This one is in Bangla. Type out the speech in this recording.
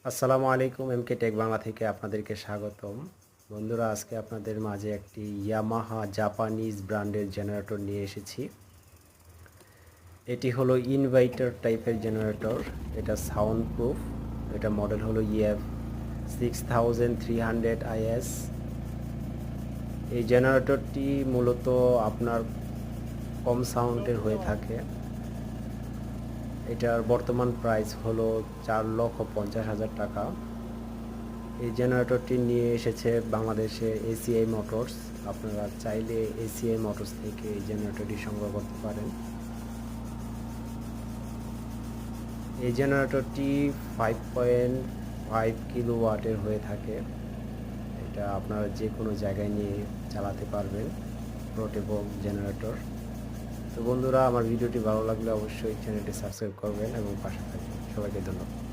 আসসালামু আলাইকুম, এমকে টেক বাংলা থেকে আপনাদেরকে স্বাগতম। বন্ধুরা, আজকে আপনাদের মাঝে একটি ইয়ামাহা জাপানিজ ব্র্যান্ডের জেনারেটর নিয়ে এসেছি। এটি হলো ইনভার্টার টাইপের জেনারেটর। এটা সাউন্ড প্রুফ। এটা মডেল হলো EF6300IS। এই জেনারেটরটি মূলত আপনার কম সাউন্ডের হয়ে থাকে। এটার বর্তমান প্রাইস হলো 4,50,000 টাকা। এই জেনারেটরটি নিয়ে এসেছে বাংলাদেশে এসিআই মোটরস। আপনারা চাইলে এসিআই মোটরস থেকে এই জেনারেটরটি সংগ্রহ করতে পারেন। এই জেনারেটরটি 5.5 কিলোওয়াটের হয়ে থাকে। এটা আপনারা যে কোনো জায়গায় নিয়ে চালাতে পারবেন। Portable generator. তো বন্ধুরা, আমার ভিডিওটি ভালো লাগলে অবশ্যই চ্যানেলটি সাবস্ক্রাইব করবেন এবং পাশে থাকবেন। সবাইকে ধন্যবাদ।